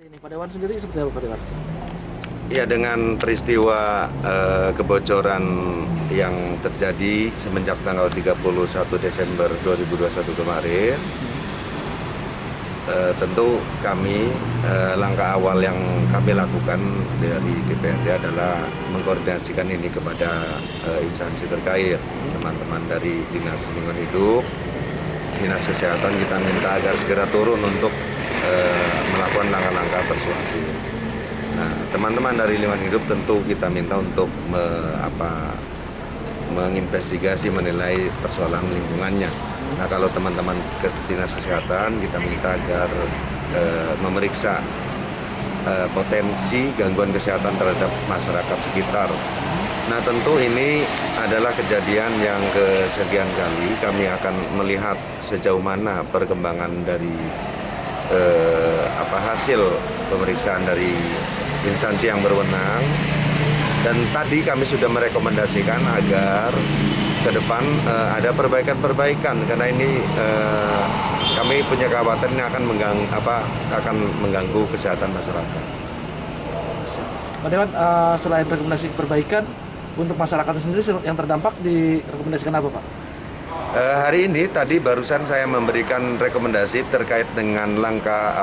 Ini Pak Dewan sendiri seperti apa Pak Dewan? Ya, dengan peristiwa kebocoran yang terjadi semenjak tanggal 31 Desember 2021 kemarin, tentu kami langkah awal yang kami lakukan dari DPRD adalah mengkoordinasikan ini kepada instansi terkait, teman-teman dari Dinas Lingkungan Hidup, Dinas Kesehatan. Kita minta agar segera turun untuk melakukan langkah-langkah persuasi. Nah, teman-teman dari lingkungan hidup tentu kita minta untuk menginvestigasi, menilai persoalan lingkungannya. Nah, kalau teman-teman ke Dinas Kesehatan, kita minta agar memeriksa potensi gangguan kesehatan terhadap masyarakat sekitar. Nah, tentu ini adalah kejadian yang kesekian kali. Kami akan melihat sejauh mana perkembangan dari hasil pemeriksaan dari instansi yang berwenang, dan tadi kami sudah merekomendasikan agar ke depan ada perbaikan-perbaikan, karena ini kami punya kekhawatiran ini akan mengganggu kesehatan masyarakat. Pak Dewan, selain rekomendasi perbaikan untuk masyarakat sendiri yang terdampak direkomendasikan apa Pak? Hari ini tadi barusan saya memberikan rekomendasi terkait dengan langkah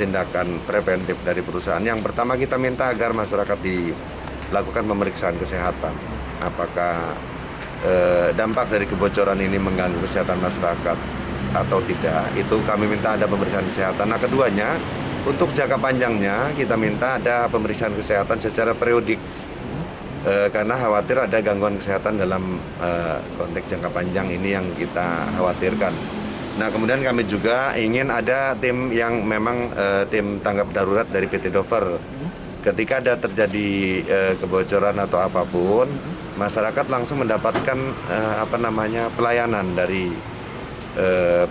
tindakan preventif dari perusahaan. Yang pertama, kita minta agar masyarakat dilakukan pemeriksaan kesehatan. Apakah dampak dari kebocoran ini mengganggu kesehatan masyarakat atau tidak? Itu kami minta ada pemeriksaan kesehatan. Nah, keduanya, untuk jangka panjangnya kita minta ada pemeriksaan kesehatan secara periodik. Karena khawatir ada gangguan kesehatan dalam konteks jangka panjang ini yang kita khawatirkan. Nah, kemudian kami juga ingin ada tim yang memang tim tanggap darurat dari PT Dover. Ketika ada terjadi kebocoran atau apapun, masyarakat langsung mendapatkan pelayanan dari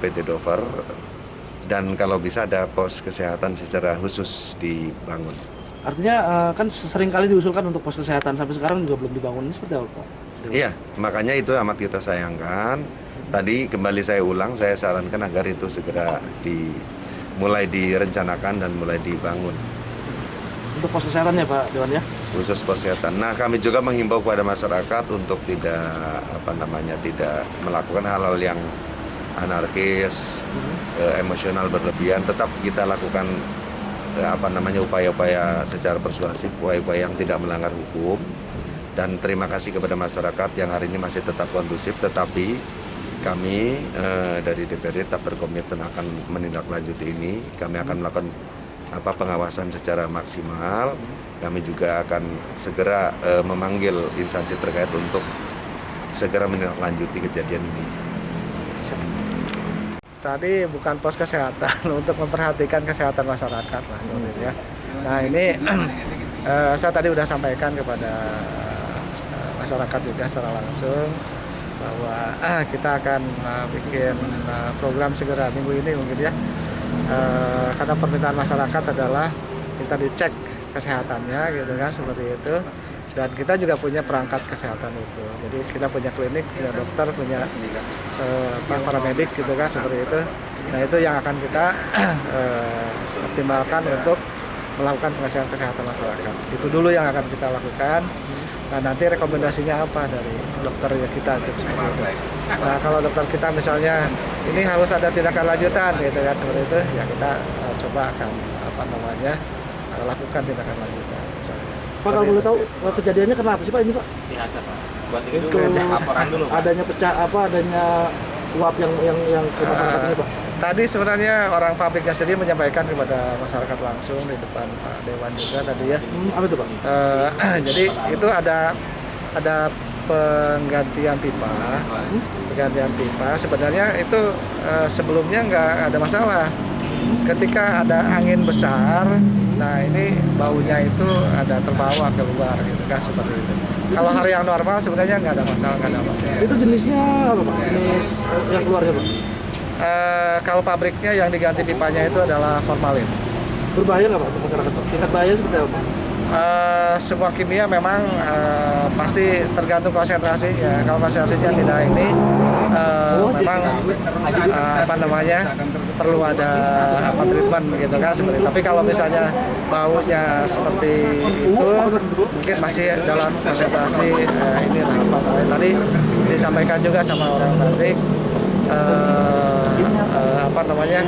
PT Dover, dan kalau bisa ada pos kesehatan secara khusus dibangun. Artinya kan sering kali diusulkan untuk pos kesehatan, sampai sekarang juga belum dibangun. Ini seperti apa Pak? Iya, makanya itu amat kita sayangkan. Tadi kembali saya ulang, saya sarankan agar itu segera mulai direncanakan dan mulai dibangun. Untuk pos kesehatan ya Pak Dewan ya? Khusus pos kesehatan. Nah, kami juga menghimbau kepada masyarakat untuk tidak melakukan hal-hal yang anarkis, emosional berlebihan. Tetap kita lakukan upaya-upaya secara persuasif, upaya-upaya yang tidak melanggar hukum. Dan terima kasih kepada masyarakat yang hari ini masih tetap kondusif, tetapi kami dari DPRD tetap berkomitmen akan menindaklanjuti ini. Kami akan melakukan pengawasan secara maksimal. Kami juga akan segera memanggil instansi terkait untuk segera menindaklanjuti kejadian ini. Tadi bukan pos kesehatan untuk memperhatikan kesehatan masyarakat lah seperti ya. Nah, ini saya tadi sudah sampaikan kepada masyarakat juga secara langsung bahwa kita akan bikin program segera minggu ini mungkin ya. Karena permintaan masyarakat adalah kita dicek kesehatannya gitu kan, seperti itu. Dan kita juga punya perangkat kesehatan itu. Jadi kita punya klinik, punya dokter, punya paramedik gitu kan, seperti itu. Nah, itu yang akan kita optimalkan untuk melakukan pengecekan kesehatan masyarakat. Itu dulu yang akan kita lakukan. Nah, nanti rekomendasinya apa dari dokter kita itu seperti itu. Nah, kalau dokter kita misalnya ini harus ada tindakan lanjutan gitu kan, seperti itu, ya kita coba akan lakukan tindakan lanjutan. Pak, kalau boleh tahu kejadiannya kenapa sih Pak ini Pak? Biasa Pak. Buat itu dulu laporan dulu Pak. Adanya uap yang ke masyarakat ini Pak? Tadi sebenarnya orang pabriknya sendiri menyampaikan kepada masyarakat langsung di depan Pak Dewan juga tadi ya. Apa itu Pak? Jadi itu ada penggantian pipa. Penggantian pipa sebenarnya itu sebelumnya nggak ada masalah. Ketika ada angin besar, nah ini baunya itu ada terbawa keluar gitu kan, seperti itu. Kalau hari yang normal sebenarnya nggak ada masalah, Itu jenisnya apa Pak? Jenis yang keluarnya Pak? Kalau pabriknya yang diganti pipanya itu adalah formalin. Berbahaya nggak Pak untuk masyarakat Pak? Tingkat bahaya seperti apa Pak? Semua kimia memang pasti tergantung konsentrasinya. Kalau konsentrasinya tidak ini memang perlu ada apa treatment gitu kan seperti. Tapi kalau misalnya baunya seperti itu mungkin masih dalam konsentrasi inilah apa namanya tadi disampaikan juga sama orang pabrik apa namanya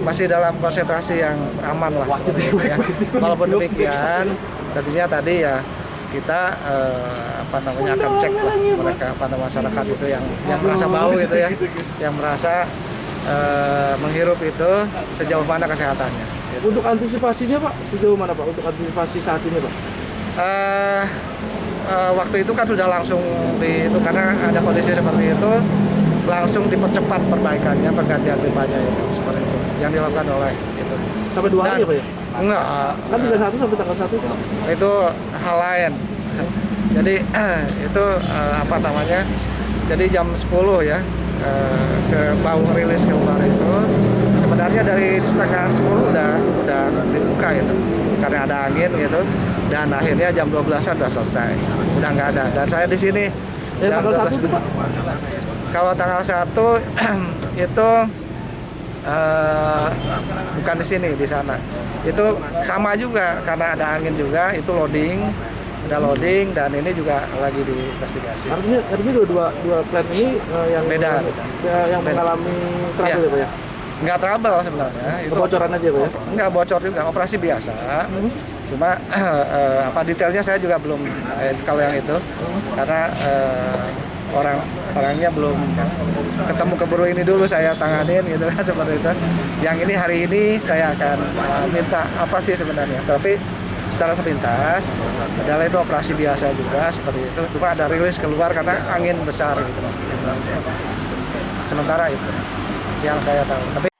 masih dalam konsentrasi yang aman lah gitu ya. Walaupun demikian tentunya tadi ya kita apa namanya akan cek lah mereka pada masyarakat itu yang merasa bau gitu ya, yang merasa menghirup itu sejauh mana kesehatannya. Untuk antisipasinya Pak, sejauh mana Pak untuk antisipasi saat ini Pak? Waktu itu kan sudah langsung itu karena ada kondisi seperti itu langsung dipercepat perbaikannya, pergantian pipanya itu seperti itu yang dilakukan oleh itu. Sampai 2 hari ya Pak ya? Enggak. Kan 31 sampai tanggal 1 Pak. Itu hal lain. Jadi itu apa namanya? Jadi jam 10 ya ke bau rilis keluar itu sebenarnya dari setengah 10 udah dibuka gitu karena ada angin gitu dan akhirnya jam 12-an udah selesai, udah nggak ada. Dan saya di sini Tanggal 1 itu Pak? Kalau tanggal 1 itu bukan di sini, di sana. Itu sama juga karena ada angin juga, itu udah loading dan ini juga lagi diinvestigasi. Artinya dua plant ini yang beda. Yang mengalami trouble ya Pak ya? Nggak trouble sebenarnya. Itu kebocoran aja Pak ya? Nggak bocor juga, operasi biasa. Cuma apa detailnya saya juga belum kalau yang itu karena orangnya belum ketemu keburu ini dulu saya tanganin gitu kan seperti itu. Yang ini hari ini saya akan minta apa sih sebenarnya, tapi secara sepintas adalah itu operasi biasa juga seperti itu, cuma ada rilis keluar karena angin besar gitu. Sementara itu yang saya tahu. Tapi